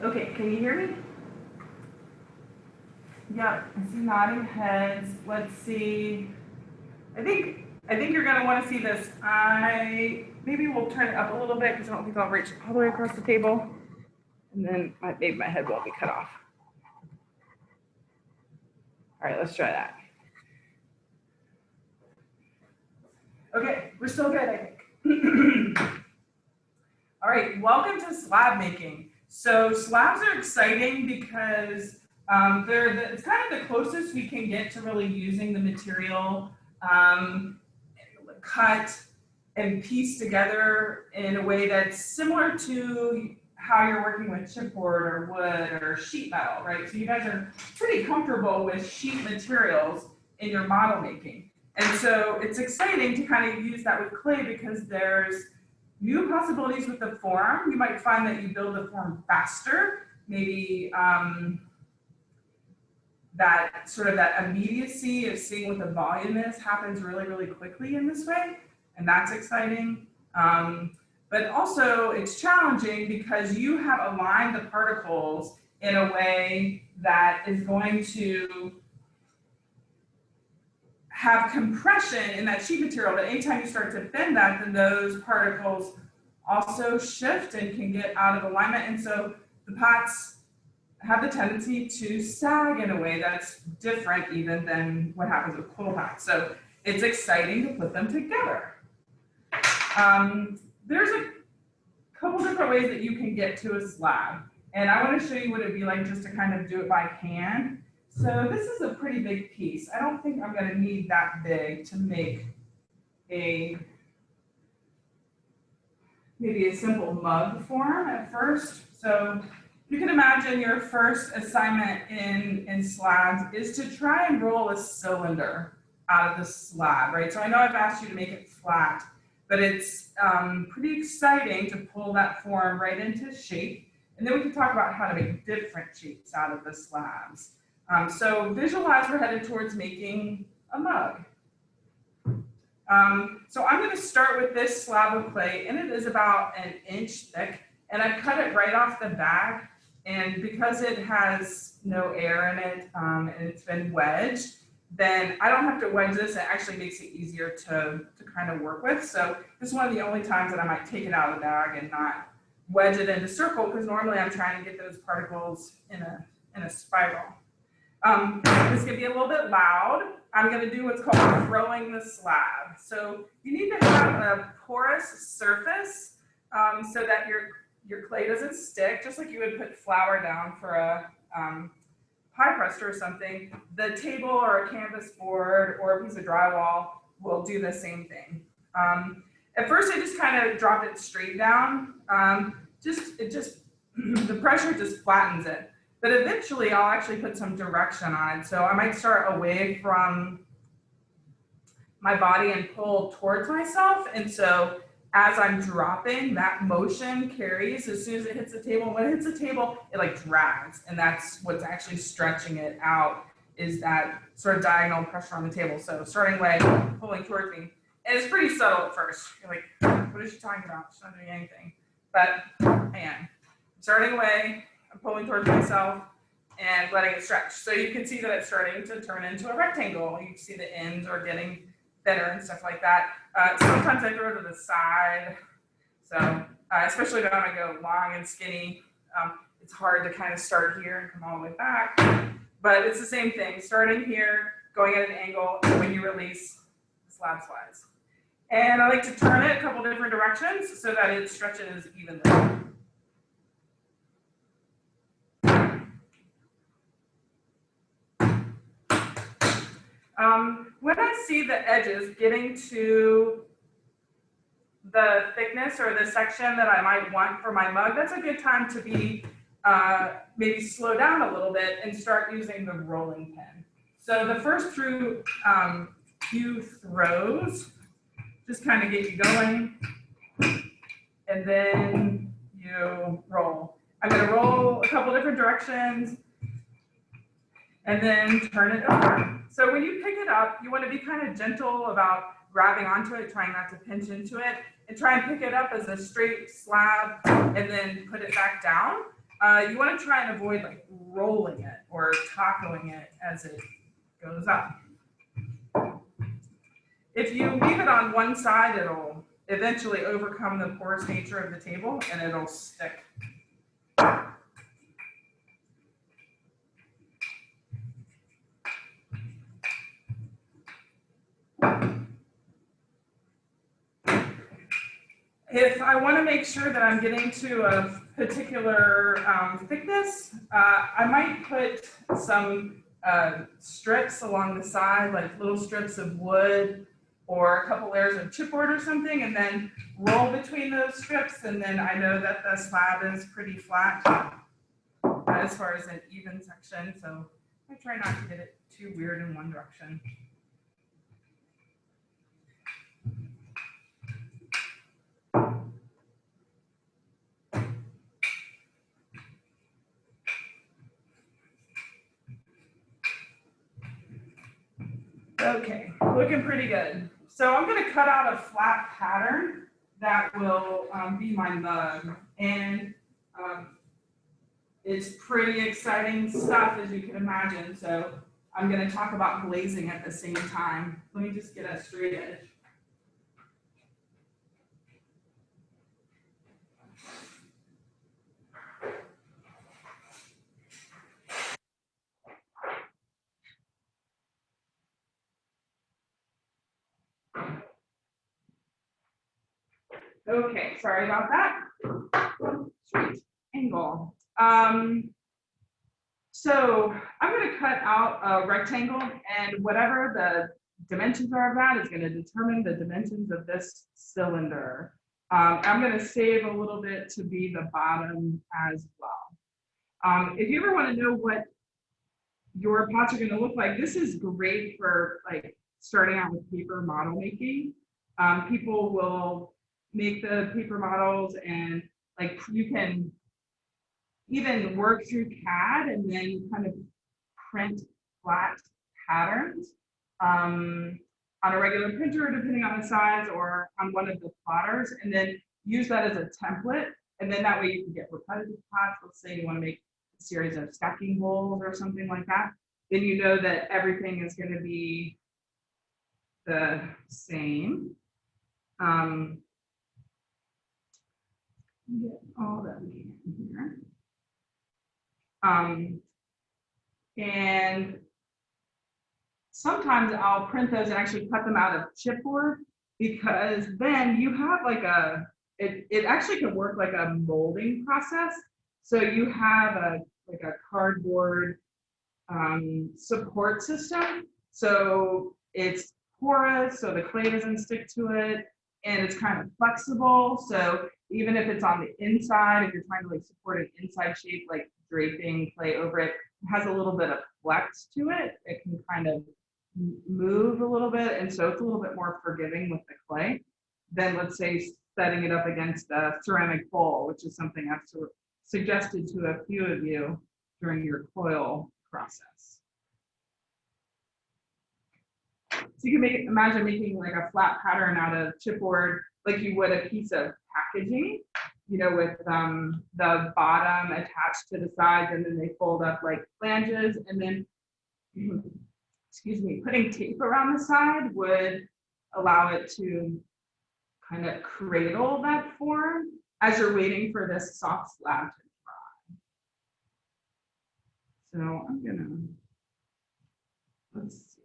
Okay, can you hear me? Yeah, I see nodding heads. Let's see. I think you're gonna want to see this. Maybe we'll turn it up a little bit because I don't think I'll reach all the way across the table. And then maybe my head won't be cut off. All right, let's try that. Okay, we're still good, I think. All right, welcome to slab making. So slabs are exciting because it's kind of the closest we can get to really using the material cut and piece together in a way that's similar to how you're working with chipboard or wood or sheet metal, right? So you guys are pretty comfortable with sheet materials in your model making. And so it's exciting to kind of use that with clay because there's new possibilities with the form. You might find that you build the form faster, maybe that sort of that immediacy of seeing what the volume is happens really, really quickly in this way. And that's exciting. But also it's challenging because you have aligned the particles in a way that is going to have compression in that sheet material, but anytime you start to bend that, then those particles also shift and can get out of alignment. And so the pots have the tendency to sag in a way that's different even than what happens with quill pots. So it's exciting to put them together. There's a couple different ways that you can get to a slab. And I want to show you what it'd be like just to kind of do it by hand. So this is a pretty big piece. I don't think I'm going to need that big to make maybe a simple mug form at first. So you can imagine your first assignment in slabs is to try and roll a cylinder out of the slab, right? So I know I've asked you to make it flat, but it's pretty exciting to pull that form right into shape. And then we can talk about how to make different shapes out of the slabs. So visualize we're headed towards making a mug. So I'm going to start with this slab of clay, and it is about 1 inch thick, and I cut it right off the bag. And because it has no air in it and it's been wedged, then I don't have to wedge this. It actually makes it easier to kind of work with. So this is one of the only times that I might take it out of the bag and not wedge it into circle, because normally I'm trying to get those particles in a spiral. This can be a little bit loud. I'm going to do what's called throwing the slab. So you need to have a porous surface so that your clay doesn't stick, just like you would put flour down for a pie crust or something. The table or a canvas board or a piece of drywall will do the same thing. At first, I just kind of drop it straight down. The pressure just flattens it. But eventually, I'll actually put some direction on it. So I might start away from my body and pull towards myself. And so as I'm dropping, that motion carries as soon as it hits the table. When it hits the table, it like drags. And that's what's actually stretching it out, is that sort of diagonal pressure on the table. So starting away, pulling towards me. And it's pretty subtle at first. You're like, what is she talking about? She's not doing anything. But I am. Starting away, I'm pulling towards myself and letting it stretch. So you can see that it's starting to turn into a rectangle. You can see the ends are getting better and stuff like that. Sometimes I throw it to the side. So especially when I go long and skinny, it's hard to kind of start here and come all the way back. But it's the same thing, starting here, going at an angle, and when you release, the slab slides. And I like to turn it a couple different directions so that it stretches evenly. When I see the edges getting to the thickness or the section that I might want for my mug, that's a good time to be maybe slow down a little bit and start using the rolling pin. So the first few throws just kind of get you going, and then you roll. I'm going to roll a couple different directions and then turn it over. So when you pick it up, you want to be kind of gentle about grabbing onto it, trying not to pinch into it, and try and pick it up as a straight slab and then put it back down. you want to try and avoid like rolling it or tacoing it as it goes up. If you leave it on one side, it'll eventually overcome the porous nature of the table and it'll stick. If I want to make sure that I'm getting to a particular thickness, I might put some strips along the side, like little strips of wood or a couple layers of chipboard or something, and then roll between those strips, and then I know that the slab is pretty flat as far as an even section, so I try not to get it too weird in one direction. Okay, looking pretty good. So I'm going to cut out a flat pattern that will be my mug. And it's pretty exciting stuff, as you can imagine. So I'm going to talk about glazing at the same time. Let me just get a straight edge. Okay, sorry about that. Straight angle. So I'm going to cut out a rectangle, and whatever the dimensions are of that is going to determine the dimensions of this cylinder. I'm going to save a little bit to be the bottom as well. If you ever want to know what your pots are going to look like, this is great for like starting out with paper model making. People will make the paper models, and like you can even work through CAD and then kind of print flat patterns on a regular printer, depending on the size, or on one of the plotters, and then use that as a template. And then that way you can get repetitive pots. Let's say you want to make a series of stacking bowls or something like that. Then you know that everything is going to be the same. Get all that we can here. And sometimes I'll print those and actually cut them out of chipboard, because then you have like it actually can work like a molding process. So you have like a cardboard support system. So it's porous, so the clay doesn't stick to it, and it's kind of flexible. So even if it's on the inside, if you're trying to like support an inside shape, like draping clay over it, it has a little bit of flex to it. It can kind of move a little bit, and so it's a little bit more forgiving with the clay than, let's say, setting it up against a ceramic bowl, which is something I've suggested to a few of you during your coil process. So you can imagine making like a flat pattern out of chipboard, like you would a piece of packaging, you know, with the bottom attached to the sides, and then they fold up like flanges, and then, excuse me, putting tape around the side would allow it to kind of cradle that form as you're waiting for this soft slab to dry. So I'm gonna, let's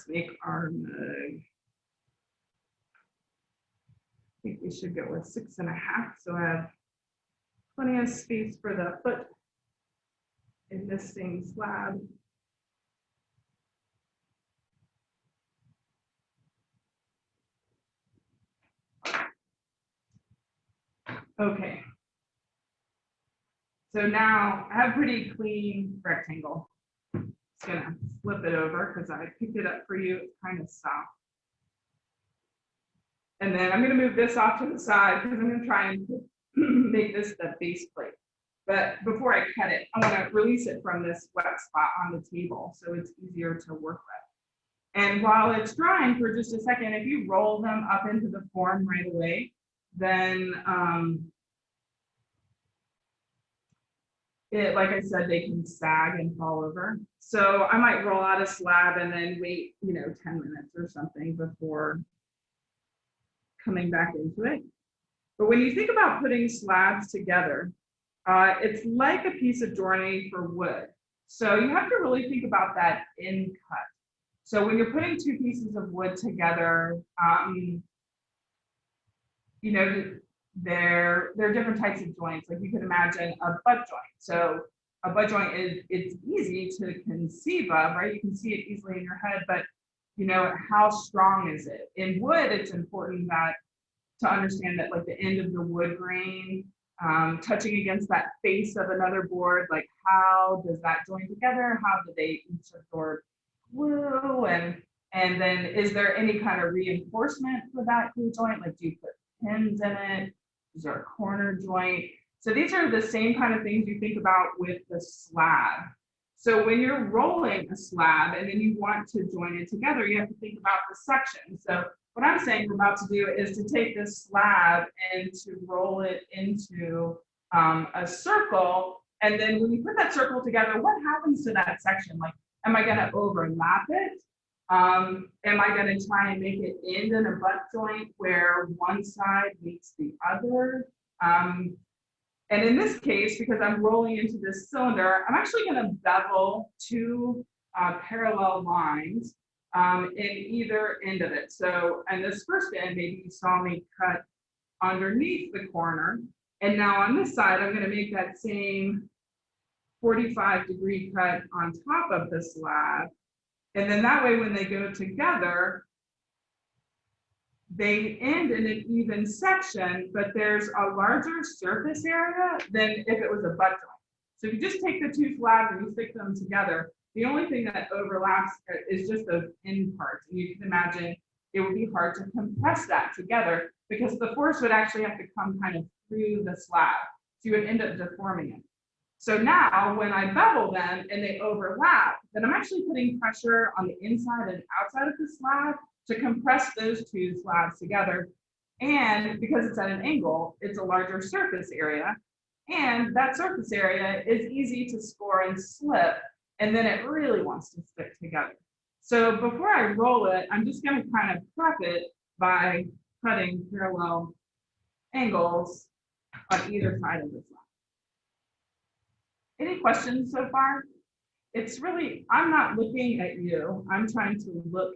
make our mug. I think we should go with 6.5, so I have plenty of space for the foot in this same slab. Okay. So now I have a pretty clean rectangle. Just gonna flip it over because I picked it up for you. It's kind of soft. And then I'm going to move this off to the side because I'm going to try and make this the base plate. But before I cut it, I want to release it from this wet spot on the table so it's easier to work with. And while it's drying for just a second, if you roll them up into the form right away, then like I said, they can sag and fall over. So I might roll out a slab and then wait, 10 minutes or something before coming back into it. But when you think about putting slabs together, it's like a piece of joinery for wood. So you have to really think about that in cut. So when you're putting two pieces of wood together, there are different types of joints. Like you can imagine a butt joint. So a butt joint it's easy to conceive of, right? You can see it easily in your head, but how strong is it? In wood, it's important to understand that like the end of the wood grain touching against that face of another board, like how does that join together? How do they each absorb glue? And then is there any kind of reinforcement for that glue joint? Like do you put pins in it? Is there a corner joint? So these are the same kind of things you think about with the slab. So when you're rolling a slab and then you want to join it together, you have to think about the section. So what I'm saying we're about to do is to take this slab and to roll it into a circle. And then when you put that circle together, what happens to that section? Like, am I going to overlap it? Am I going to try and make it end in a butt joint where one side meets the other? And in this case, because I'm rolling into this cylinder, I'm actually going to bevel two parallel lines in either end of it. So, and this first end, maybe you saw me cut underneath the corner. And now on this side, I'm going to make that same 45-degree cut on top of the slab. And then that way, when they go together, they end in an even section, but there's a larger surface area than if it was a butt joint. So if you just take the two slabs and you stick them together, the only thing that overlaps is just those end parts. And you can imagine it would be hard to compress that together because the force would actually have to come kind of through the slab. So you would end up deforming it. So now when I bevel them and they overlap, then I'm actually putting pressure on the inside and outside of the slab to compress those two slabs together. And because it's at an angle, it's a larger surface area. And that surface area is easy to score and slip. And then it really wants to stick together. So before I roll it, I'm just going to kind of prep it by cutting parallel angles on either side of the slab. Any questions so far? It's really, I'm not looking at you. I'm trying to look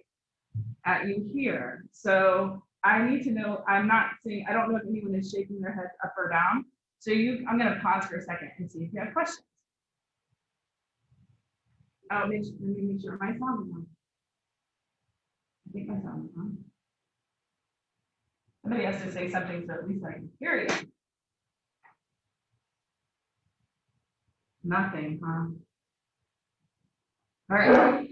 at you here. So I need to know, I'm not seeing, I don't know if anyone is shaking their head up or down. So I'm going to pause for a second and see if you have questions. Oh, let me make sure my sound is on. I think my sound is on. Somebody has to say something so at least I can hear you. Nothing, huh? All right.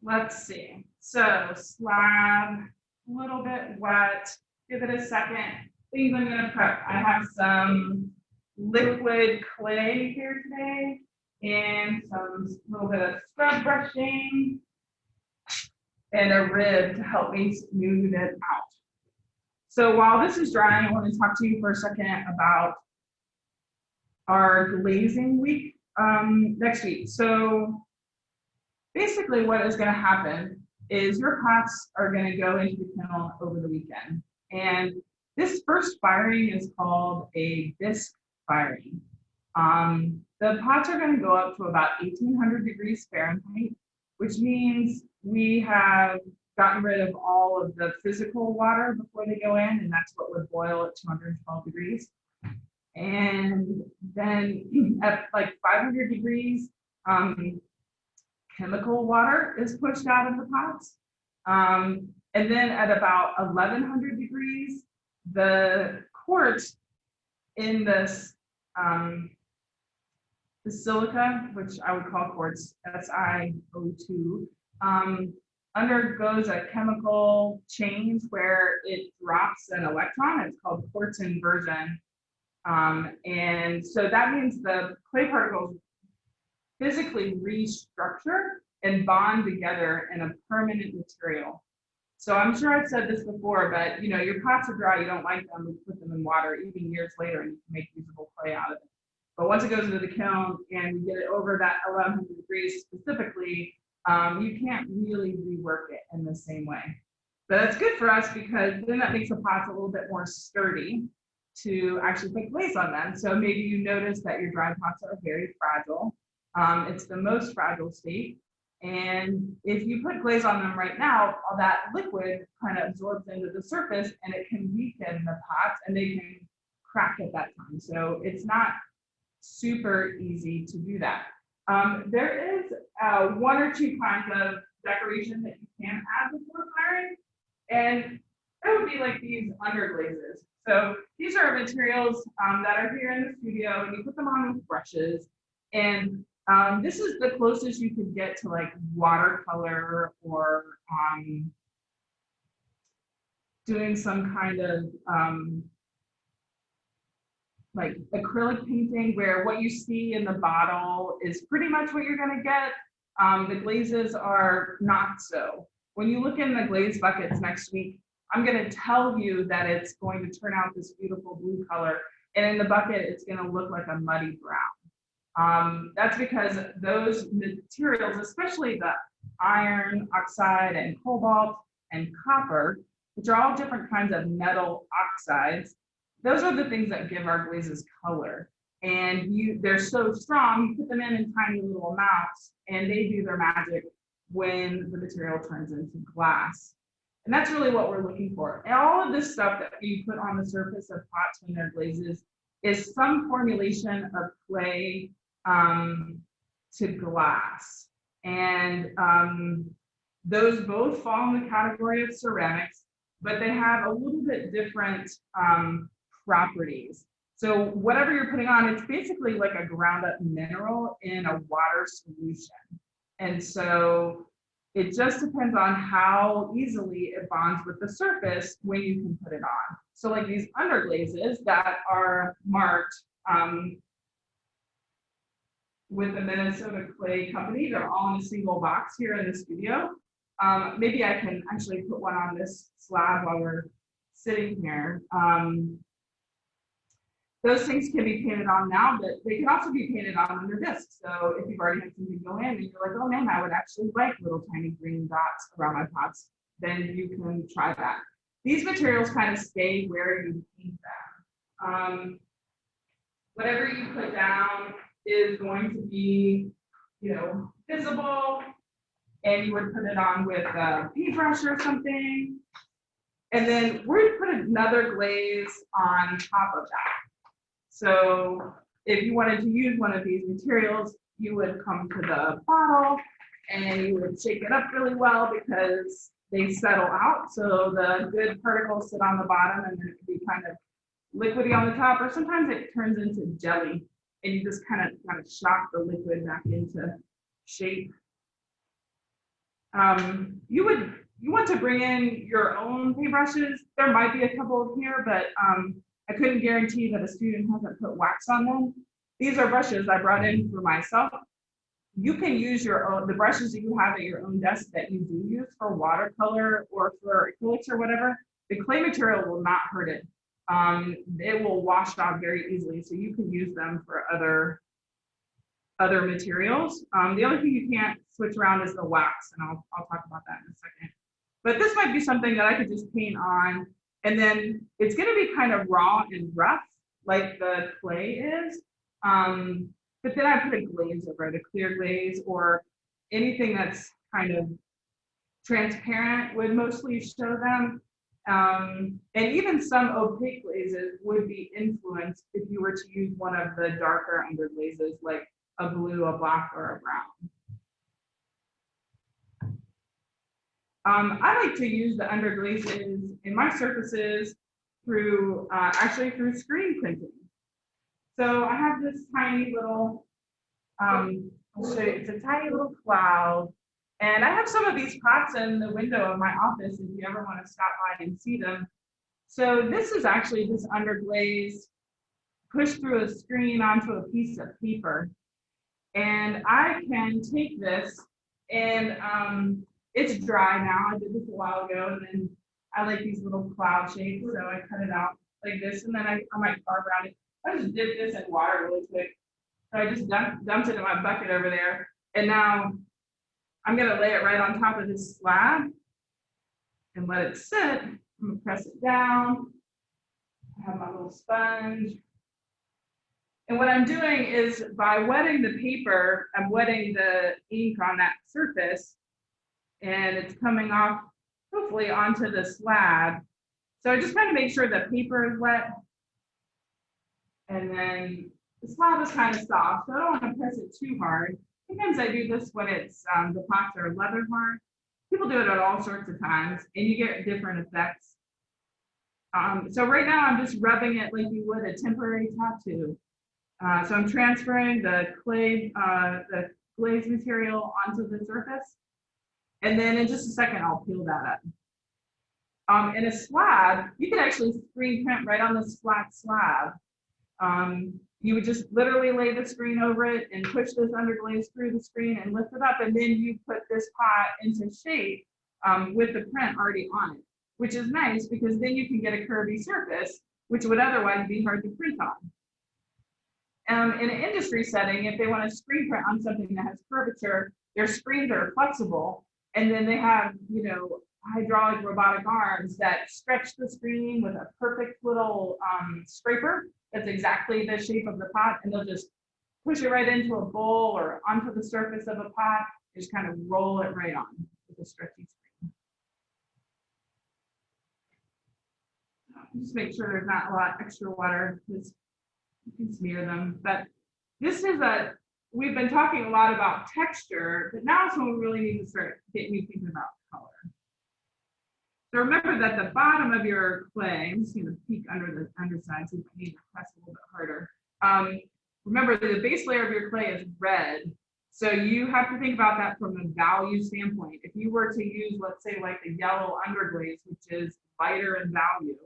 Let's see. So slab, a little bit wet. Give it a second. Things I'm going to prep. I have some liquid clay here today and some little bit of scrub brushing and a rib to help me smooth it out. So while this is drying, I want to talk to you for a second about our glazing week next week. So basically what is going to happen is your pots are going to go into the kennel over the weekend. And this first firing is called a bisque firing. The pots are going to go up to about 1800 degrees Fahrenheit, which means we have gotten rid of all of the physical water before they go in, and that's what would boil at 212 degrees. And then at like 500 degrees, chemical water is pushed out of the pots. And then at about 1100 degrees, the quartz in this the silica, which I would call quartz, SiO2, undergoes a chemical change where it drops an electron. It's called quartz inversion. And so that means the clay particles physically restructure and bond together in a permanent material. So I'm sure I've said this before, but your pots are dry, you don't like them, we put them in water even years later and you can make usable clay out of it. But once it goes into the kiln and you get it over that 1100 degrees specifically, you can't really rework it in the same way. But that's good for us because then that makes the pots a little bit more sturdy to actually put glaze on them. So maybe you notice that your dry pots are very fragile. It's the most fragile state. And if you put glaze on them right now, all that liquid kind of absorbs into the surface and it can weaken the pots and they can crack at that time. So it's not super easy to do that. There is one or two kinds of decoration that you can add before firing, and that would be like these underglazes. So these are materials that are here in the studio, and you put them on with brushes, and this is the closest you could get to like watercolor or doing some kind of like acrylic painting where what you see in the bottle is pretty much what you're going to get. The glazes are not so. When you look in the glaze buckets next week, I'm going to tell you that it's going to turn out this beautiful blue color, and in the bucket, it's going to look like a muddy brown. That's because those materials, especially the iron oxide and cobalt and copper, which are all different kinds of metal oxides, those are the things that give our glazes color. And they're so strong, you put them in tiny little amounts, and they do their magic when the material turns into glass. And that's really what we're looking for. And all of this stuff that you put on the surface of pots when they're glazes is some formulation of clay to glass. And those both fall in the category of ceramics, but they have a little bit different properties. So whatever you're putting on, it's basically like a ground up mineral in a water solution. And so it just depends on how easily it bonds with the surface when you can put it on. So like these underglazes that are marked with the Minnesota Clay Company, they're all in a single box here in the studio. Maybe I can actually put one on this slab while we're sitting here. Those things can be painted on now, but they can also be painted on under discs. So if you've already had something go in and you're like, oh man, I would actually like little tiny green dots around my pots, then you can try that. These materials kind of stay where you paint them. Whatever you put down is going to be, visible, and you would put it on with a paintbrush or something. And then we're going to put another glaze on top of that. So if you wanted to use one of these materials, you would come to the bottle and you would shake it up really well because they settle out. So the good particles sit on the bottom and then it can be kind of liquidy on the top, or sometimes it turns into jelly and you just kind of shock the liquid back into shape. You want to bring in your own paintbrushes. There might be a couple here, but I couldn't guarantee that a student hasn't put wax on them. These are brushes I brought in for myself. You can use your own, the brushes that you have at your own desk that you do use for watercolor or for acrylics or whatever. The clay material will not hurt it. It will wash out very easily, so you can use them for other materials. The only thing you can't switch around is the wax, and I'll talk about that in a second. But this might be something that I could just paint on, and then it's going to be kind of raw and rough, like the clay is. But then I put a glaze over it, a clear glaze, or anything that's kind of transparent would mostly show them. And even some opaque glazes would be influenced if you were to use one of the darker underglazes, like a blue, a black, or a brown. I like to use the underglazes in my surfaces through actually through screen printing. So I have this tiny little, I'll show you, it's a tiny little cloud. And I have some of these pots in the window of my office if you ever want to stop by and see them. So this is actually this underglaze pushed through a screen onto a piece of paper. And I can take this and it's dry now. I did this a while ago, and then I like these little cloud shapes, so I cut it out like this, and then I might carve around it. I just dip this in water really quick, So I just dumped it in my bucket over there. And now I'm gonna lay it right on top of this slab and let it sit. I'm gonna press it down. I have my little sponge. And what I'm doing is by wetting the paper, I'm wetting the ink on that surface and it's coming off hopefully onto the slab. So I just kind of make sure the paper is wet. And then the slab is kind of soft, so I don't want to press it too hard. Sometimes I do this when it's the pots are leather hard. People do it at all sorts of times, and you get different effects. So right now I'm just rubbing it like you would a temporary tattoo. So I'm transferring the the glaze material onto the surface, and then in just a second I'll peel that up. In a slab, you can actually screen print right on this flat slab. You would just literally lay the screen over it and push this underglaze through the screen and lift it up, and then you put this pot into shape with the print already on it, which is nice because then you can get a curvy surface, which would otherwise be hard to print on. In an industry setting, if they want to screen print on something that has curvature, their screens are flexible, and then they have, you know, hydraulic robotic arms that stretch the screen with a perfect little scraper that's exactly the shape of the pot, and they'll just push it right into a bowl or onto the surface of a pot, just kind of roll it right on with a stretchy screen. Just make sure there's not a lot extra water because you can smear them. But this is we've been talking a lot about texture, but now is when we really need to start getting you thinking about color. So remember that the bottom of your clay, I'm just going to peek under the underside, so if I need to press a little bit harder. Remember that the base layer of your clay is red. So you have to think about that from a value standpoint. If you were to use, let's say, like the yellow underglaze, which is lighter in value,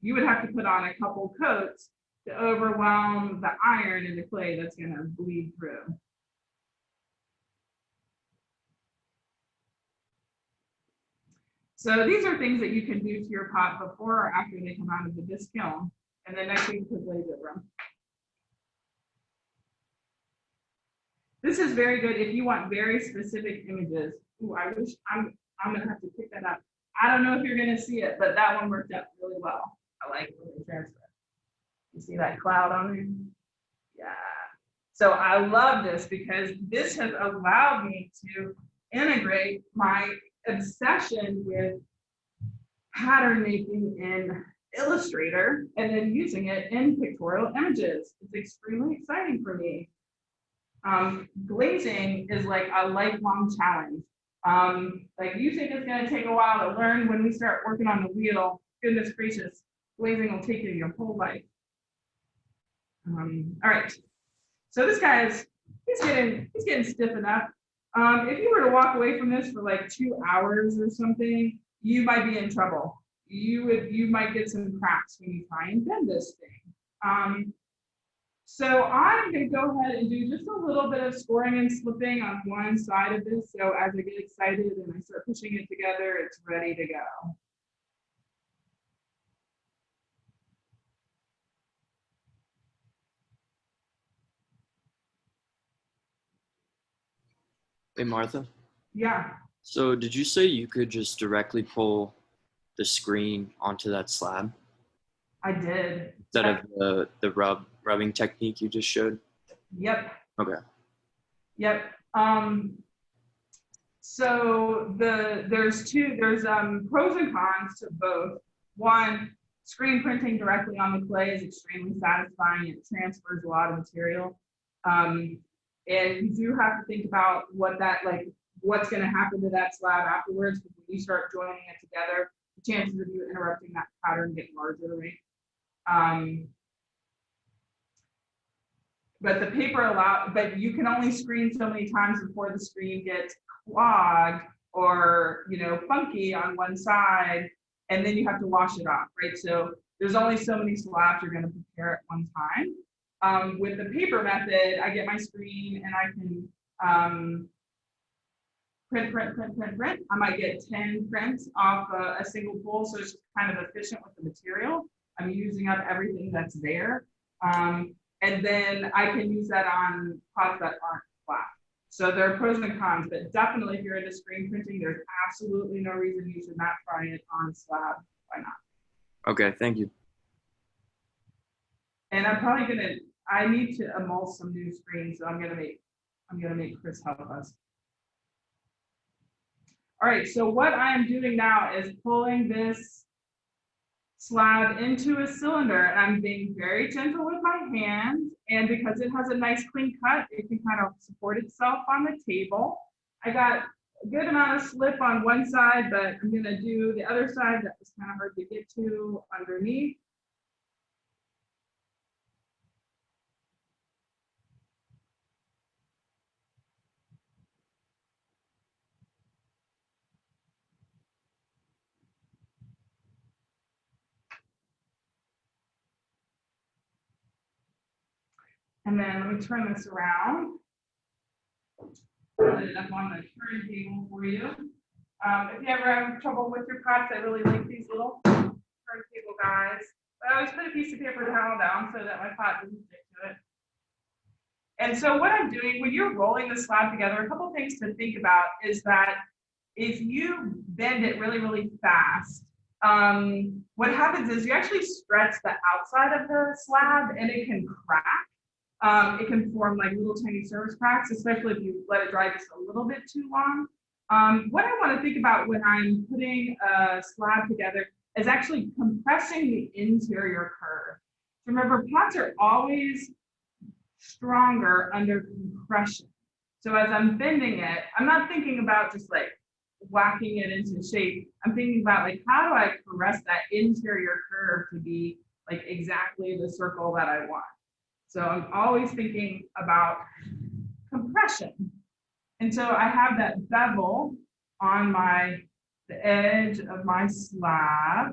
you would have to put on a couple coats to overwhelm the iron in the clay that's going to bleed through. So these are things that you can do to your pot before or after they come out of the disc kiln. And then next week, put glaze over them. This is very good if you want very specific images. Ooh, I wish I'm gonna have to pick that up. I don't know if you're gonna see it, but that one worked out really well. I like it when they transfer. You see that cloud on there? Yeah. So I love this because this has allowed me to integrate my obsession with pattern making in Illustrator and then using it in pictorial images. It's extremely exciting for me. Glazing is like a lifelong challenge. Like you think it's going to take a while to learn. When we start working on the wheel, goodness gracious, glazing will take you your whole life. All right, so this guy is he's getting stiff enough. If you were to walk away from this for like 2 hours or something, you might be in trouble. You might get some cracks when you try and bend this thing. So I'm going to go ahead and do just a little bit of scoring and slipping on one side of this. So as I get excited and I start pushing it together, it's ready to go. Hey, Martha. Yeah. So did you say you could just directly pull the screen onto that slab? I did. Instead of the rubbing technique you just showed? Yep. Okay. Yep. So there's pros and cons to both. One, screen printing directly on the clay is extremely satisfying. It transfers a lot of material. And you do have to think about what's going to happen to that slab afterwards, because when you start joining it together, the chances of you interrupting that pattern get larger, right? But the paper but you can only screen so many times before the screen gets clogged or, you know, funky on one side, and then you have to wash it off, right? So there's only so many slabs you're going to prepare at one time. With the paper method, I get my screen and I can print. I might get 10 prints off a single pull, so it's just kind of efficient with the material. I'm using up everything that's there. And then I can use that on pots that aren't flat. So there are pros and cons, but definitely if you're into screen printing, there's absolutely no reason you should not try it on slab. Why not? Okay, thank you. And I'm probably gonna, I need to emulse some new screens, so I'm gonna make Chris help us. All right, so what I'm doing now is pulling this slab into a cylinder, and I'm being very gentle with my hands, and because it has a nice clean cut, it can kind of support itself on the table. I got a good amount of slip on one side, but I'm gonna do the other side that was kind of hard to get to underneath. And then let me turn this around. Put it up on the turntable for you. If you ever have trouble with your pots, I really like these little turntable guys. But I always put a piece of paper towel down so that my pot doesn't stick to it. And so what I'm doing when you're rolling the slab together, a couple things to think about is that if you bend it really, really fast, what happens is you actually stretch the outside of the slab and it can crack. It can form like little tiny surface cracks, especially if you let it dry just a little bit too long. What I want to think about when I'm putting a slab together is actually compressing the interior curve. Remember, pots are always stronger under compression. So as I'm bending it, I'm not thinking about just like whacking it into shape. I'm thinking about like, how do I caress that interior curve to be like exactly the circle that I want? So I'm always thinking about compression. And so I have that bevel on the edge of my slab.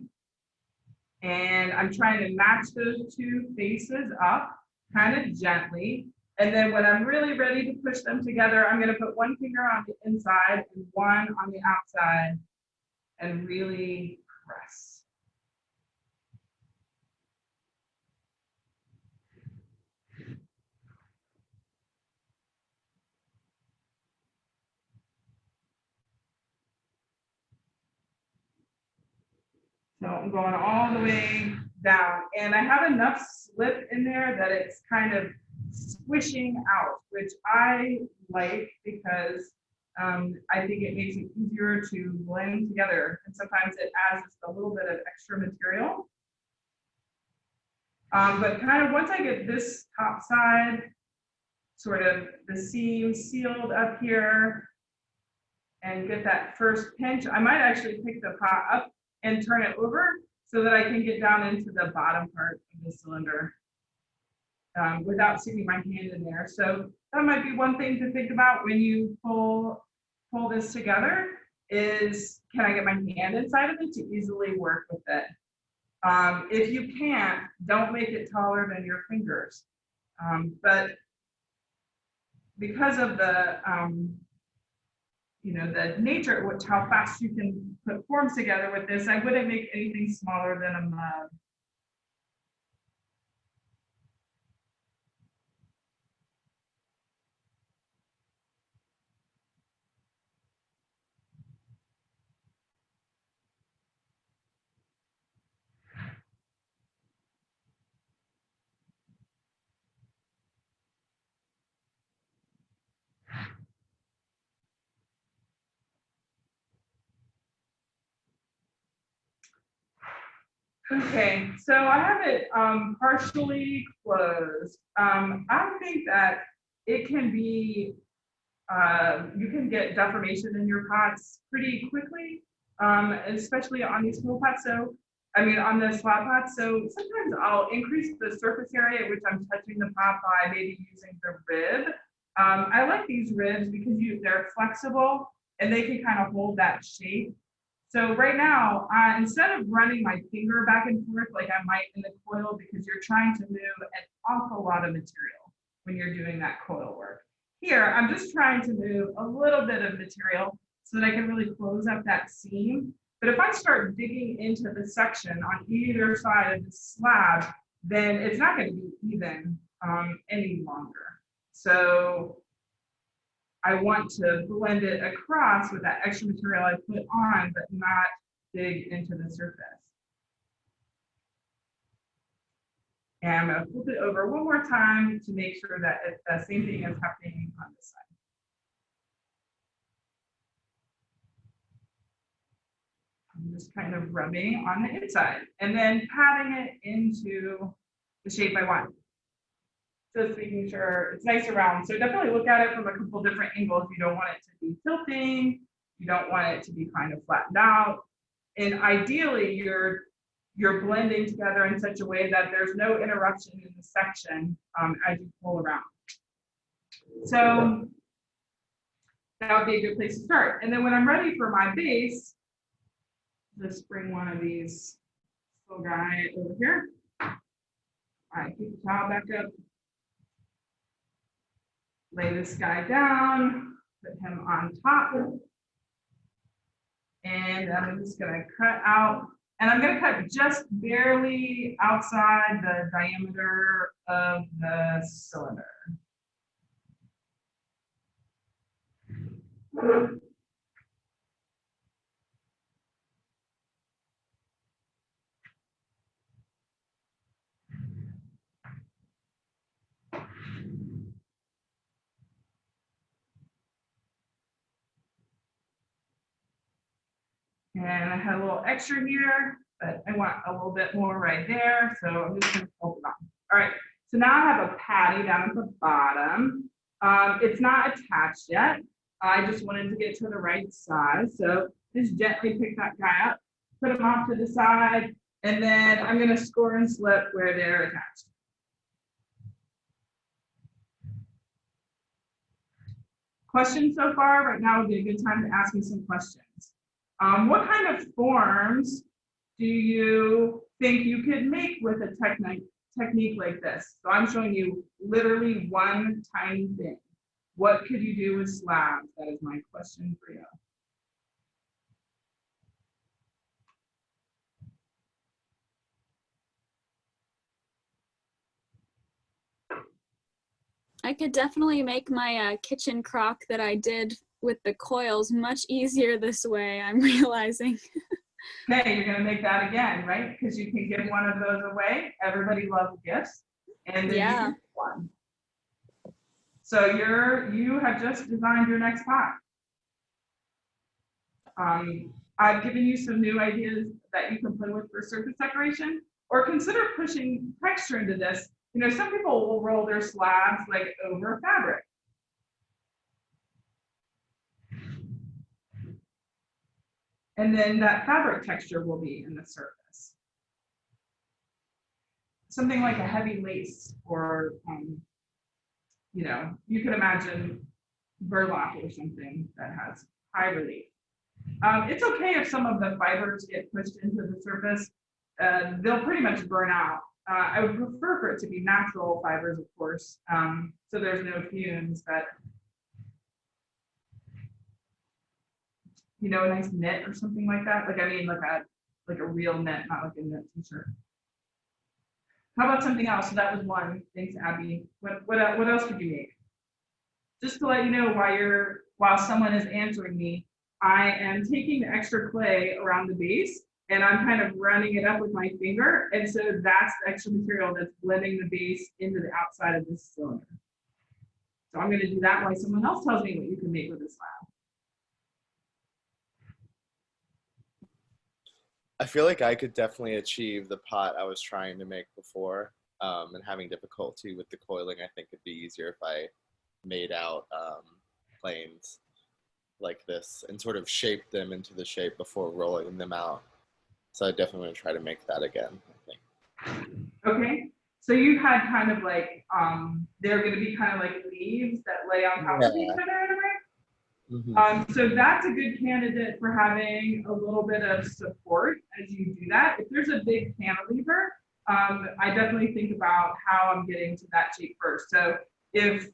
And I'm trying to match those two faces up kind of gently. And then when I'm really ready to push them together, I'm going to put one finger on the inside and one on the outside and really press. So I'm going all the way down, and I have enough slip in there that it's kind of squishing out, which I like because I think it makes it easier to blend together. And sometimes it adds just a little bit of extra material. But kind of once I get this top side, sort of the seam sealed up here, and get that first pinch, I might actually pick the pot up and turn it over so that I can get down into the bottom part of the cylinder without sticking my hand in there. So that might be one thing to think about when you pull this together is, can I get my hand inside of it to easily work with it? If you can't, don't make it taller than your fingers. But because of the the nature of how fast you can put forms together with this, I wouldn't make anything smaller than a mug. Okay, so I have it partially closed. I think that it can be, you can get deformation in your pots pretty quickly, especially on these full pots. So, I mean, on the slab pots. So sometimes I'll increase the surface area at which I'm touching the pot by maybe using the rib. I like these ribs because they're flexible and they can kind of hold that shape. So right now, instead of running my finger back and forth like I might in the coil, because you're trying to move an awful lot of material when you're doing that coil work. Here, I'm just trying to move a little bit of material so that I can really close up that seam. But if I start digging into the section on either side of the slab, then it's not going to be even. any longer. So I want to blend it across with that extra material I put on, but not dig into the surface. And I'm going to flip it over one more time to make sure that the same thing is happening on this side. I'm just kind of rubbing on the inside and then patting it into the shape I want. Just making sure it's nice and round. So definitely look at it from a couple different angles. You don't want it to be tilting. You don't want it to be kind of flattened out. And ideally, you're blending together in such a way that there's no interruption in the section as you pull around. So that would be a good place to start. And then when I'm ready for my base, just bring one of these little guy over here. All right, keep the towel back up. Lay this guy down, put him on top. And I'm just gonna cut out, and I'm gonna cut just barely outside the diameter of the cylinder. And I had a little extra here, but I want a little bit more right there. So I'm just gonna hold it on. All right, so now I have a patty down at the bottom. It's not attached yet. I just wanted to get to the right size. So just gently pick that guy up, put him off to the side, and then I'm gonna score and slip where they're attached. Questions so far? Right now would be a good time to ask me some questions. What kind of forms do you think you could make with a technique like this? So I'm showing you literally one tiny thing. What could you do with slabs? That is my question for you. I could definitely make my kitchen crock that I did with the coils much easier this way, I'm realizing. Okay, you're gonna make that again, right? Because you can give one of those away. Everybody loves gifts. And then you can get one. So you have just designed your next pot. I've given you some new ideas that you can play with for surface decoration, or consider pushing texture into this. You know, some people will roll their slabs like over fabric. And then that fabric texture will be in the surface. Something like a heavy lace, or, you know, you can imagine burlap or something that has high relief. It's okay if some of the fibers get pushed into the surface. They'll pretty much burn out. I would prefer for it to be natural fibers, of course, so there's no fumes, but you know, a nice knit or something like that. Like, I mean, like a real knit, not like a knit t-shirt. How about something else? So that was one. Thanks, Abby. What else could you make? Just to let you know, while someone is answering me, I am taking the extra clay around the base and I'm kind of running it up with my finger. And so that's the extra material that's blending the base into the outside of this cylinder. So I'm going to do that while someone else tells me what you can make with this slab. I feel like I could definitely achieve the pot I was trying to make before, and having difficulty with the coiling. I think it'd be easier if I made out planes like this and sort of shaped them into the shape before rolling them out. So I definitely want to try to make that again, I think. Okay, so you had kind of like, they're going to be kind of like leaves that lay on top of each other in a way. Mm-hmm. So that's a good candidate for having a little bit of support as you do that. If there's a big cantilever, I definitely think about how I'm getting to that shape first. So if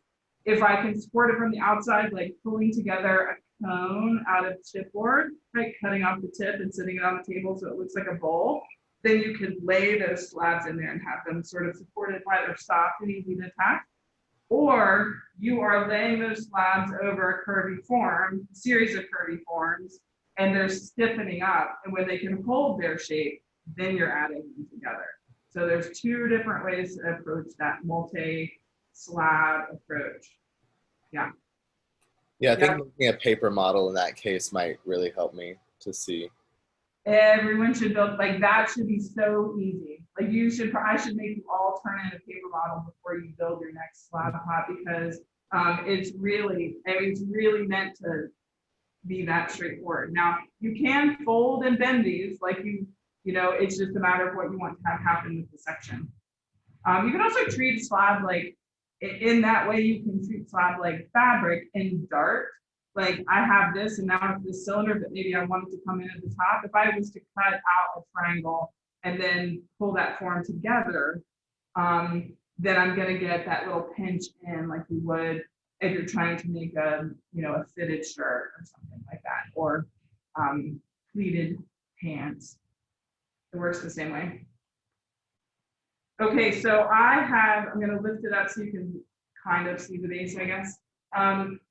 I can support it from the outside, like pulling together a cone out of chipboard, right, cutting off the tip and sitting it on the table so it looks like a bowl, then you could lay those slabs in there and have them sort of supported by their soft and easy to attack. Or you are laying those slabs over a curvy form, a series of curvy forms, and they're stiffening up. And when they can hold their shape, then you're adding them together. So there's two different ways to approach that multi-slab approach. Yeah. Yeah, I think making a paper model in that case might really help me to see. Everyone should build, like that should be so easy. Like I should make you all turn in a paper model before you build your next slab pot, because it's really meant to be that straightforward. Now you can fold and bend these, like you know, it's just a matter of what you want to have happen with the section. You can also treat slab like, in that way you can treat slab like fabric and dart. Like I have this and now it's this cylinder that maybe I wanted to come in at the top. If I was to cut out a triangle and then pull that form together, then I'm gonna get that little pinch in like you would if you're trying to make a, you know, a fitted shirt or something like that, or pleated pants. It works the same way. Okay, so I'm gonna lift it up so you can kind of see the base, I guess.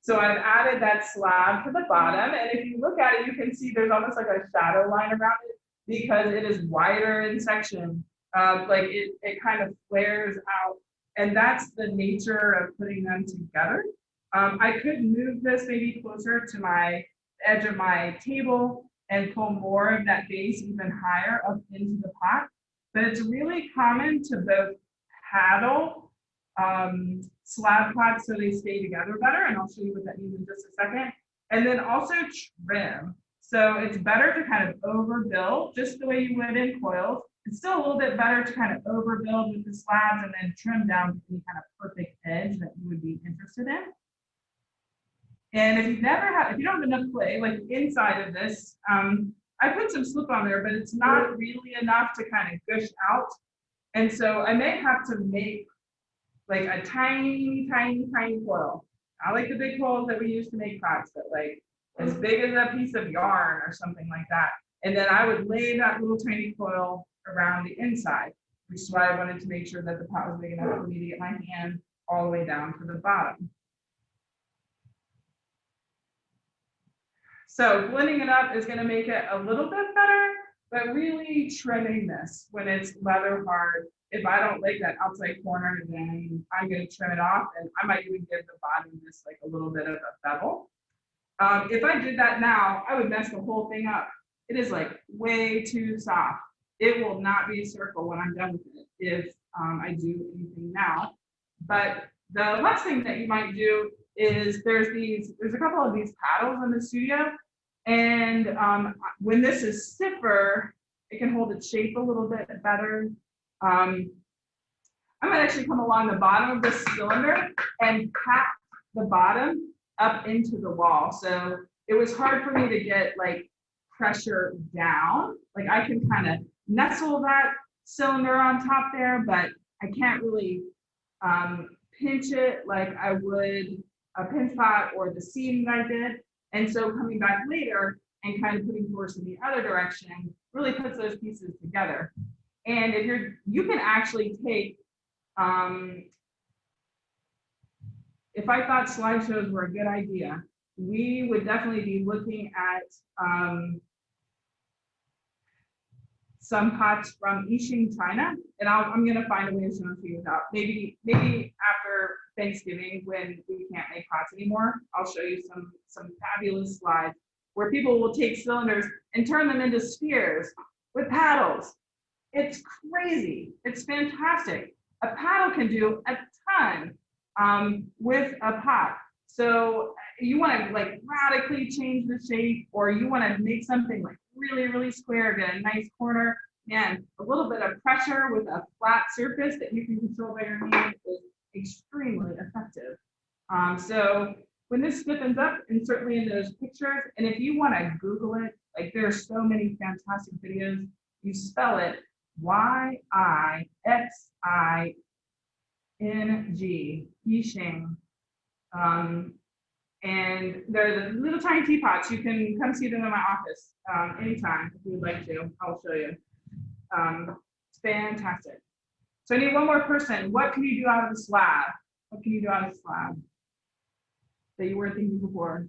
So I've added that slab to the bottom, and if you look at it, you can see there's almost like a shadow line around it because it is wider in section. Like it kind of flares out, and that's the nature of putting them together. I could move this maybe closer to my edge of my table and pull more of that base even higher up into the pot. But it's really common to both paddle slab pots so they stay together better, and I'll show you what that means in just a second. And then also trim. So it's better to kind of overbuild just the way you would in coils. It's still a little bit better to kind of overbuild with the slabs and then trim down to any kind of perfect edge that you would be interested in. And if you don't have enough clay, like inside of this, I put some slip on there, but it's not really enough to kind of gush out. And so I may have to make like a tiny, tiny, tiny coil. I like the big coils that we use to make pots, but like as big as a piece of yarn or something like that. And then I would lay that little tiny coil around the inside, which is why I wanted to make sure that the pot was big enough for me to get my hand all the way down to the bottom. So blending it up is going to make it a little bit better, but really trimming this when it's leather hard. If I don't like that outside corner, then I'm going to trim it off, and I might even give the bottom just like a little bit of a bevel. If I did that now, I would mess the whole thing up. It is like way too soft. It will not be a circle when I'm done with it if I do anything now. But the last thing that you might do is there's a couple of these paddles in the studio, and when this is stiffer, it can hold its shape a little bit better. I might actually come along the bottom of the cylinder and pat the bottom up into the wall. So it was hard for me to get like pressure down. Like I can kind of nestle that cylinder on top there, but I can't really pinch it like I would a pinch pot or the seam that I did. And so coming back later and kind of putting force in the other direction really puts those pieces together. And if you can actually take, if I thought slideshows were a good idea, we would definitely be looking at some pots from Yixing, China, and I'm going to find a way to show them to you without, maybe after Thanksgiving when we can't make pots anymore, I'll show you some fabulous slides where people will take cylinders and turn them into spheres with paddles. It's crazy. It's fantastic. A paddle can do a ton with a pot. So you want to like radically change the shape, or you want to make something like really, really square, get a nice corner, and a little bit of pressure with a flat surface that you can control by your hand is extremely effective. So when this stiffens up, and certainly in those pictures, and if you want to Google it, like there are so many fantastic videos, you spell it Yixing, Yixing. And they're the little tiny teapots. You can come see them in my office anytime if you would like to. I'll show you. It's fantastic. So I need one more person. What can you do out of a slab? What can you do out of a slab that you weren't thinking before?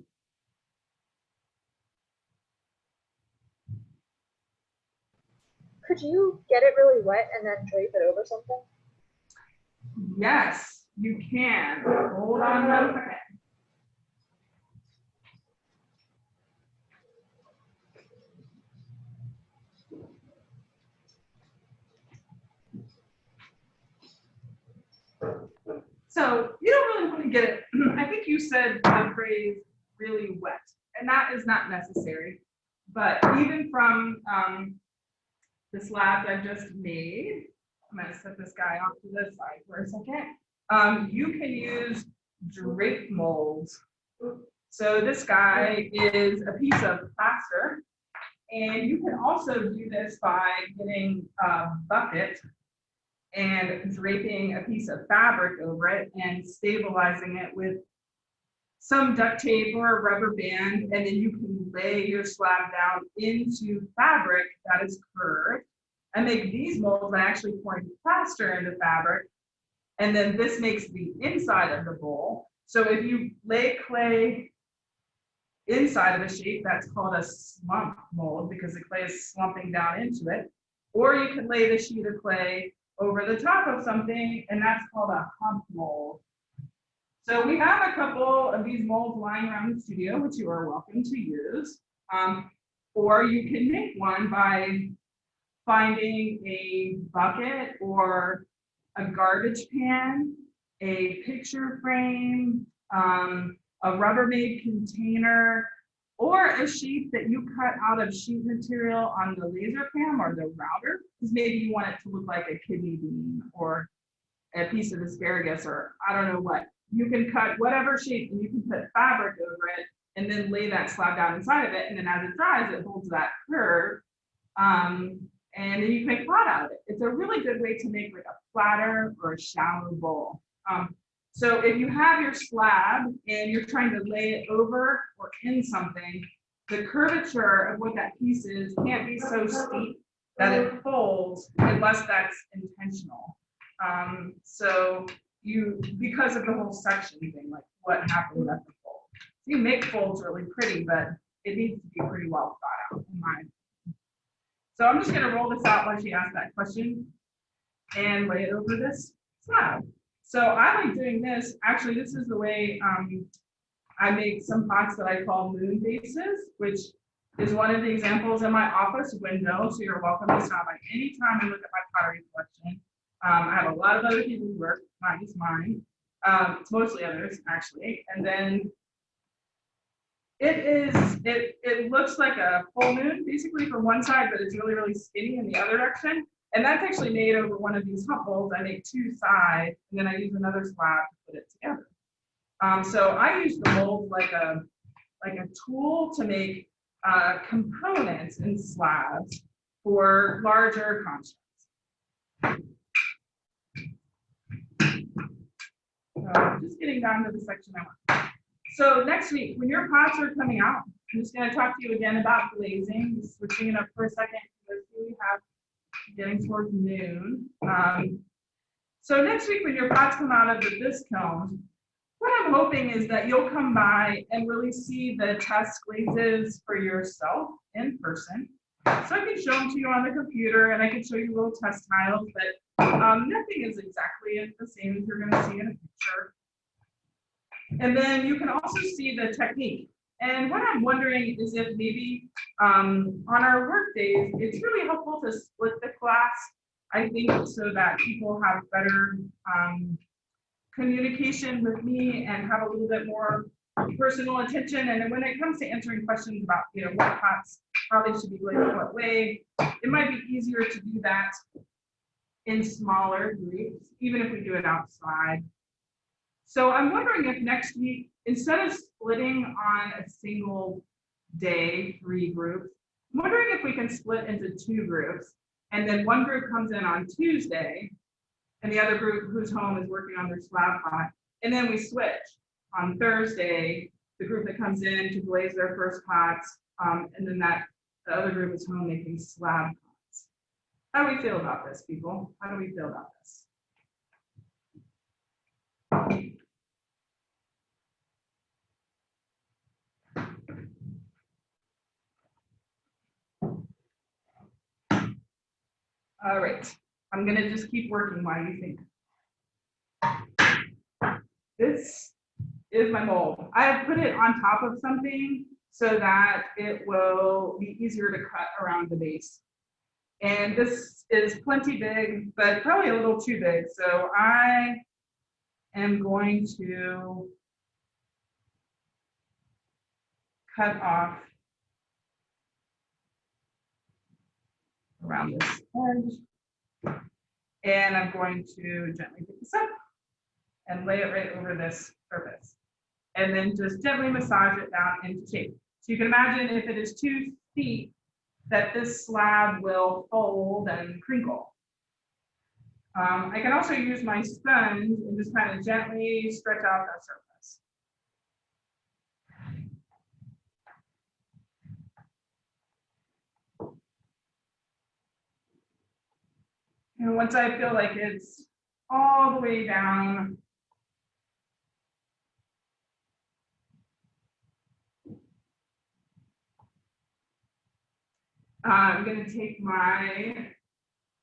Could you get it really wet and then drape it over something? Yes, you can. Hold on 1 second. So you don't really want to get it. I think you said the phrase really wet, and that is not necessary. But even from the slabs I just made, I'm going to set this guy off to this side for a second. You can use drape molds. So this guy is a piece of plaster, and you can also do this by getting a bucket and draping a piece of fabric over it and stabilizing it with some duct tape or a rubber band, and then you can lay your slab down into fabric that is curved. I make these molds by actually pouring plaster into fabric, and then this makes the inside of the bowl. So if you lay clay inside of a shape, that's called a slump mold because the clay is slumping down into it. Or you can lay the sheet of clay over the top of something, and that's called a hump mold. So we have a couple of these molds lying around the studio, which you are welcome to use. Or you can make one by finding a bucket or a garbage pan, a picture frame, a Rubbermaid container, or a sheet that you cut out of sheet material on the laser cam or the router, because maybe you want it to look like a kidney bean or a piece of asparagus or I don't know what. You can cut whatever shape and you can put fabric over it and then lay that slab down inside of it. And then as it dries, it holds that curve. And then you can make a pot out of it. It's a really good way to make like a flatter or a shallow bowl. So if you have your slab and you're trying to lay it over or in something, the curvature of what that piece is can't be so steep that it folds unless that's intentional. So because of the whole section thing, like what happens at the fold. So you make folds really pretty, but it needs to be pretty well thought out in my opinion. So I'm just gonna roll this out while she asks that question and lay it over this slab. So I like doing this. Actually, this is the way I make some pots that I call moon bases, which is one of the examples in my office window. So you're welcome to stop by anytime and look at my pottery collection. I have a lot of other people who work, not just mine. It's mostly others, actually. And then it looks like a full moon, basically from one side, but it's really, really skinny in the other direction. And that's actually made over one of these hump molds. I make two sides, and then I use another slab to put it together. So I use the mold like a tool to make components in slabs for larger constructs. So just getting down to the section I want. So next week, when your pots are coming out, I'm just going to talk to you again about glazing. Just switching it up for a second because we have getting towards noon. So next week, when your pots come out of the bisque kiln, what I'm hoping is that you'll come by and really see the test glazes for yourself in person. So I can show them to you on the computer and I can show you little test tiles, but nothing is exactly the same as you're going to see in a picture. And then you can also see the technique. And what I'm wondering is if maybe on our work days, it's really helpful to split the class, I think, so that people have better communication with me and have a little bit more personal attention. And then when it comes to answering questions about, what pots, how they should be glazed what way, it might be easier to do that in smaller groups, even if we do it outside. So I'm wondering if next week, instead of splitting on a single day, 3 groups, I'm wondering if we can split into 2 groups. And then one group comes in on Tuesday, and the other group who's home is working on their slab pot. And then we switch. On Thursday, the group that comes in to glaze their first pots, and then the other group is home making slab pots. How do we feel about this, people? How do we feel about this? All right, I'm gonna just keep working while you think. This is my mold. I have put it on top of something so that it will be easier to cut around the base. And this is plenty big, but probably a little too big. So I am going to cut off around this edge. And I'm going to gently pick this up and lay it right over this surface. And then just gently massage it down into shape. So you can imagine if it is too steep, that this slab will fold and crinkle. I can also use my sponge and just kind of gently stretch out that surface. And once I feel like it's all the way down, I'm going to take my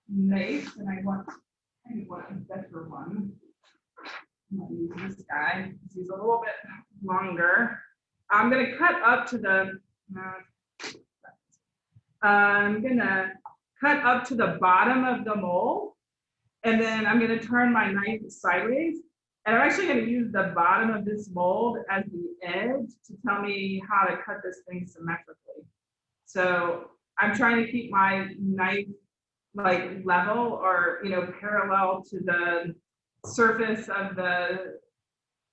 knife, and I want a better one. I'm going to use this guy because he's a little bit longer. I'm going to cut up to the. I'm going to cut up to the bottom of the mold, and then I'm going to turn my knife sideways. And I'm actually going to use the bottom of this mold as the edge to tell me how to cut this thing symmetrically. So I'm trying to keep my knife like level or, you know, parallel to the surface of the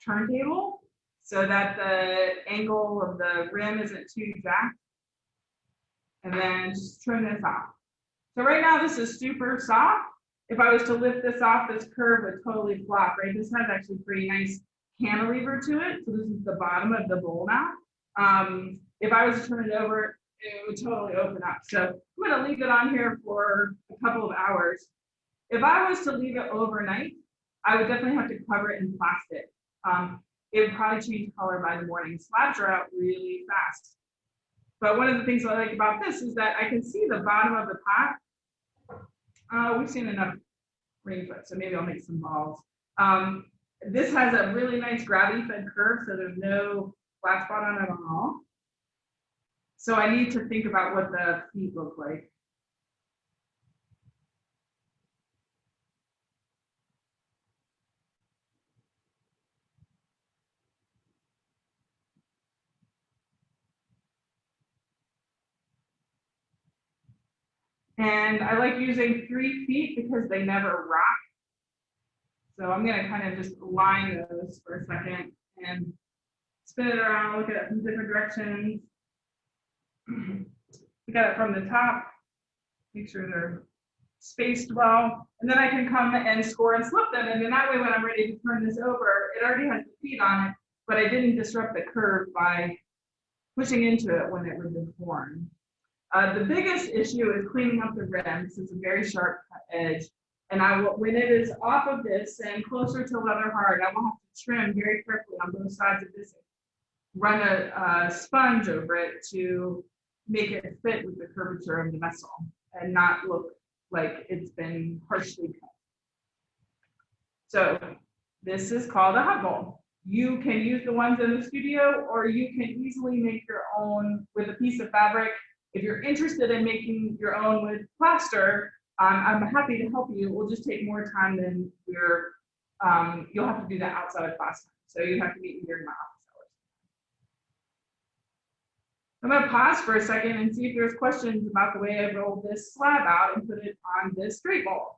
turntable so that the angle of the rim isn't too jacked. And then just trim this off. So right now this is super soft. If I was to lift this off, this curve would totally flop, right? This has actually pretty nice cantilever to it. So this is the bottom of the bowl now. If I was to turn it over, it would totally open up. So I'm gonna leave it on here for a couple of hours. If I was to leave it overnight, I would definitely have to cover it in plastic. It would probably change color by the morning. Slabs are out really fast. But one of the things I like about this is that I can see the bottom of the pot. We've seen enough rainfoot, so maybe I'll make some balls. This has a really nice gravity-fed curve, so there's no flat spot on it at all. So I need to think about what the feet look like. And I like using 3 feet because they never rock. So I'm gonna kind of just line those for a second and spin it around, look at it from different directions. Look at it from the top, make sure they're spaced well. And then I can come and score and slip them. And then that way when I'm ready to turn this over, it already has the feet on it, but I didn't disrupt the curve by pushing into it when it was deformed. The biggest issue is cleaning up the rim. This is a very sharp edge. And I will, when it is off of this and closer to leather hard, I will have to trim very carefully on both sides of this. Run a sponge over it to make it fit with the curvature of the vessel and not look like it's been harshly cut. So this is called a hot mold. You can use the ones in the studio, or you can easily make your own with a piece of fabric. If you're interested in making your own with plaster, I'm happy to help you. It will just take more time than you'll have to do that outside of class time. So you have to meet me during my office hours. I'm going to pause for a second and see if there's questions about the way I rolled this slab out and put it on this drape mold.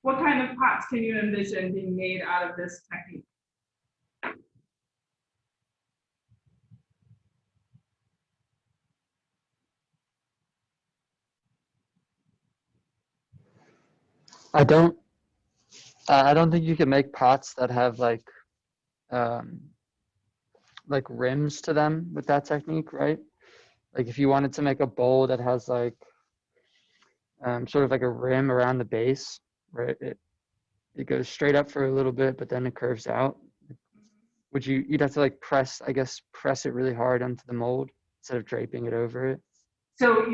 What kind of pots can you envision being made out of this technique? I don't think you can make pots that have like like rims to them with that technique, right? Like if you wanted to make a bowl that has like sort of like a rim around the base, right? It goes straight up for a little bit, but then it curves out. You'd have to like press it really hard onto the mold instead of draping it over it. So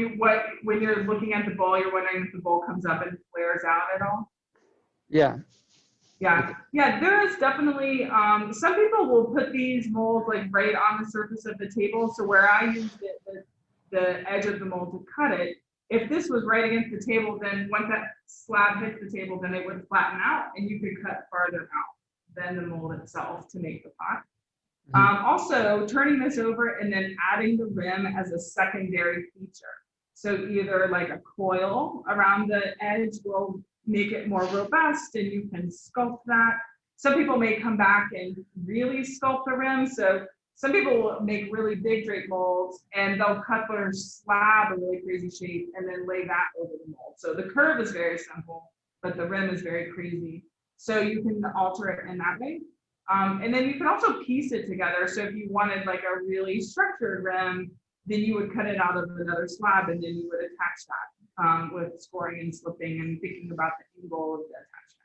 when you're looking at the bowl, you're wondering if the bowl comes up and flares out at all? Yeah. Yeah, there is definitely, some people will put these molds like right on the surface of the table. So where I used the edge of the mold to cut it, if this was right against the table, then once that slab hits the table, then it would flatten out and you could cut farther out than the mold itself to make the pot. Also, turning this over and then adding the rim as a secondary feature. So either like a coil around the edge will make it more robust and you can sculpt that. Some people may come back and really sculpt the rim. So some people will make really big drape molds and they'll cut their slab a really crazy shape and then lay that over the mold. So the curve is very simple, but the rim is very crazy. So you can alter it in that way. And then you can also piece it together. So if you wanted like a really structured rim, then you would cut it out of another slab and then you would attach that with scoring and slipping and thinking about the angle of the attachment.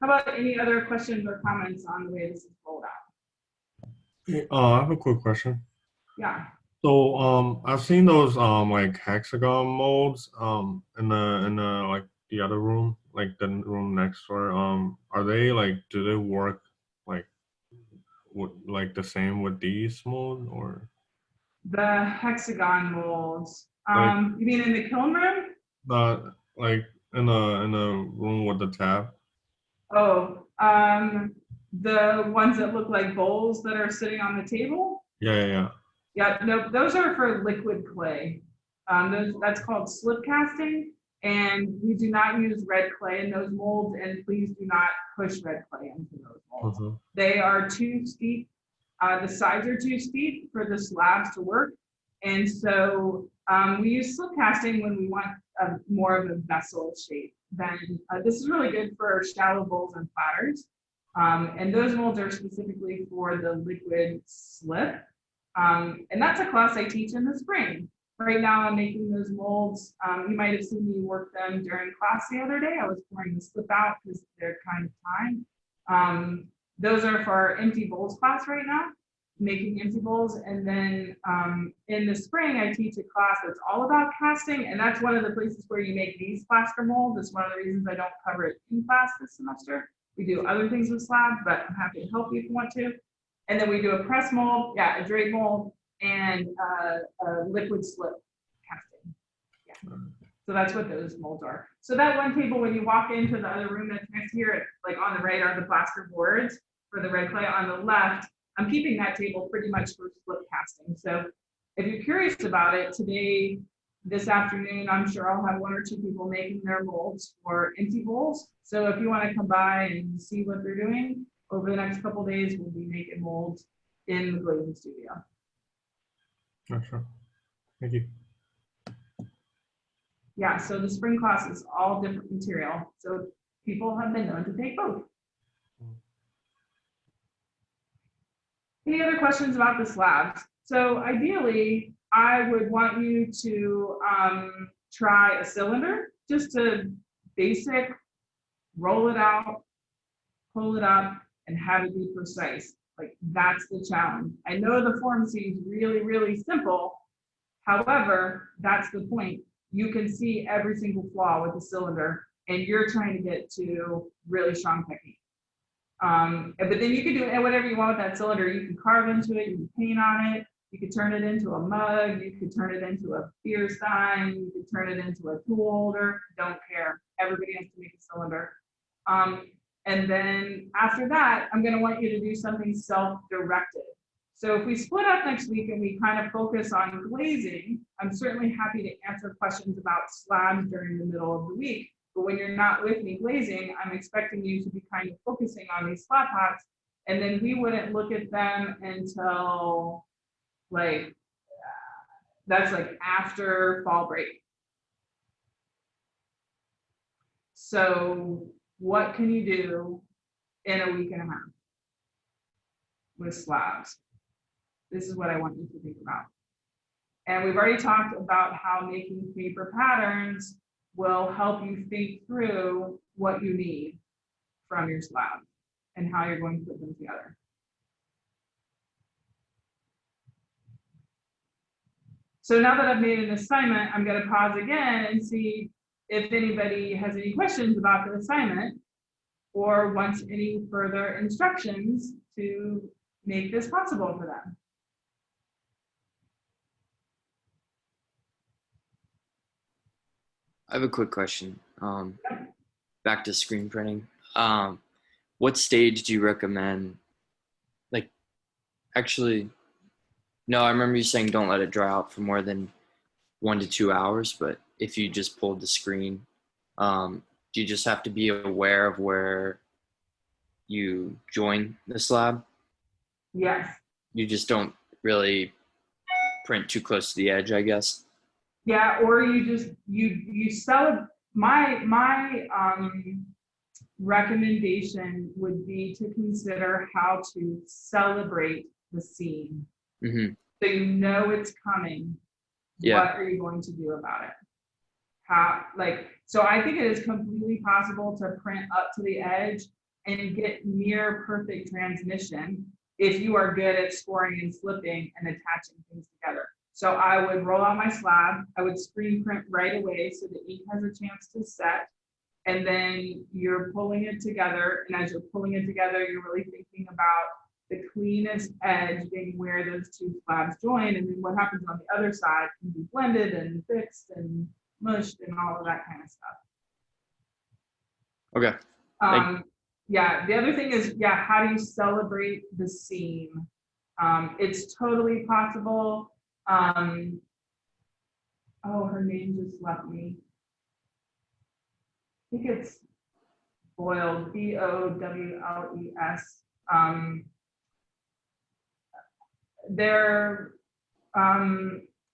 How about any other questions or comments on the way this is rolled out? I have a quick question. Yeah. So I've seen those like hexagon molds in the like the other room, like the room next door. Are they like, do they work like like the same with these molds, or The hexagon molds. Like- You mean in the kiln room? like in the room with the tab? Oh, the ones that look like bowls that are sitting on the table? Yeah. Yeah, no, those are for liquid clay. That's called slip casting, and we do not use red clay in those molds, and please do not push red clay into those molds. Mhm. They are too steep. The sides are too steep for the slabs to work, and so we use slip casting when we want more of a vessel shape. Then this is really good for shallow bowls and platters, and those molds are specifically for the liquid slip. And that's a class I teach in the spring. Right now I'm making those molds. You might have seen me work them during class the other day. I was pouring the slip out because they're kind of time. Those are for our empty bowls class right now, making empty bowls. And then in the spring, I teach a class that's all about casting. And that's one of the places where you make these plaster molds. That's one of the reasons I don't cover it in class this semester. We do other things with slab, but I'm happy to help you if you want to. And then we do a press mold, a drape mold, and a liquid slip casting. Yeah. So that's what those molds are. So that one table, when you walk into the other room that's next here, like on the right are the plaster boards for the red clay. On the left, I'm keeping that table pretty much for slip casting. So if you're curious about it, today, this afternoon, I'm sure I'll have one or two people making their molds for empty bowls. So if you want to come by and see what they're doing, over the next couple of days, we'll be making molds in the glazing studio. Sure. Thank you. Yeah, so the spring class is all different material. So people have been known to take both. Any other questions about the slabs? So ideally, I would want you to try a cylinder, just to basic, roll it out, pull it up, and have it be precise. Like that's the challenge. I know the form seems really, really simple. However, that's the point. You can see every single flaw with the cylinder and you're trying to get to really strong technique. But then you can do whatever you want with that cylinder. You can carve into it, you can paint on it, you could turn it into a mug, you could turn it into a beer stein, you could turn it into a tool holder, don't care. Everybody has to make a cylinder. And then after that, I'm gonna want you to do something self-directed. So if we split up next week and we kind of focus on glazing, I'm certainly happy to answer questions about slabs during the middle of the week. But when you're not with me glazing, I'm expecting you to be kind of focusing on these slab pots. And then we wouldn't look at them until like, that's like after fall break. So what can you do in a week and a half with slabs? This is what I want you to think about. And we've already talked about how making paper patterns will help you think through what you need from your slab and how you're going to put them together. So now that I've made an assignment, I'm going to pause again and see if anybody has any questions about the assignment or wants any further instructions to make this possible for them. I have a quick question. Back to screen printing. What stage do you recommend? Like, actually, no, I remember you saying don't let it dry out for more than 1 to 2 hours, but if you just pulled the screen, do you just have to be aware of where you join the slab? Yes. You just don't really print too close to the edge, I guess. Yeah, or you just you sell my recommendation would be to consider how to celebrate the scene. Mm-hmm. So you know it's coming. Yeah. What are you going to do about it? How, like, so I think it is completely possible to print up to the edge and get near perfect transmission if you are good at scoring and slipping and attaching things together. So I would roll out my slab, I would screen print right away so the ink has a chance to set, and then you're pulling it together, and as you're pulling it together, you're really thinking about the cleanest edge being where those two slabs join, and then what happens on the other side can be blended and fixed and mushed and all of that kind of stuff. Okay. Yeah, the other thing is, yeah, how do you celebrate the scene? It's totally possible. Oh, her name just left me. I think it's Boyle, Bowles.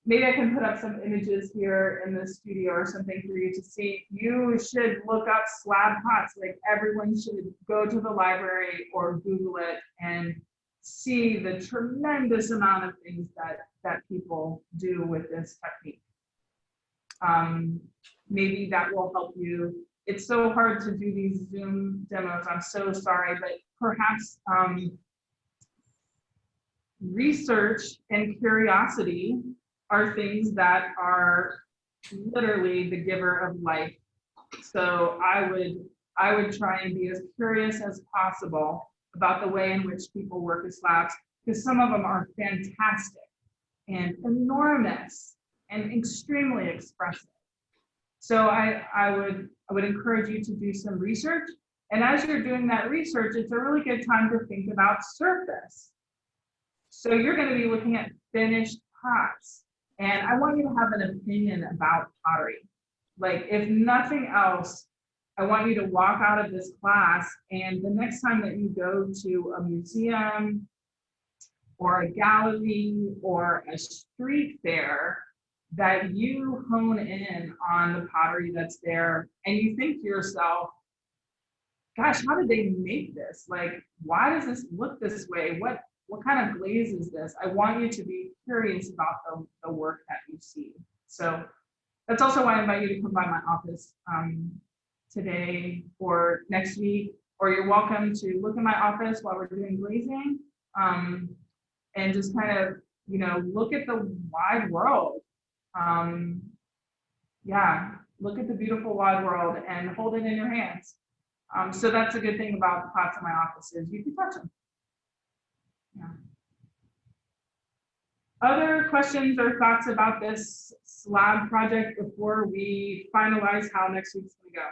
Maybe I can put up some images here in the studio or something for you to see. You should look up slab pots. Like, everyone should go to the library or Google it and see the tremendous amount of things that people do with this technique. Maybe that will help you. It's so hard to do these Zoom demos. I'm so sorry, but perhaps research and curiosity are things that are literally the giver of life. So I would try and be as curious as possible about the way in which people work with slabs, because some of them are fantastic and enormous and extremely expressive. So I would encourage you to do some research. And as you're doing that research, it's a really good time to think about surface. So you're going to be looking at finished pots. And I want you to have an opinion about pottery. Like, if nothing else, I want you to walk out of this class, and the next time that you go to a museum or a gallery or a street fair, that you hone in on the pottery that's there and you think to yourself, gosh, how did they make this? Like, why does this look this way? What kind of glaze is this? I want you to be curious about the work that you see. So that's also why I invite you to come by my office today or next week, or you're welcome to look in my office while we're doing glazing, and just kind of, look at the wide world. Yeah, look at the beautiful wide world and hold it in your hands. So that's a good thing about the pots in my office is you can touch them. Yeah. Other questions or thoughts about this slab project before we finalize how next week's gonna go?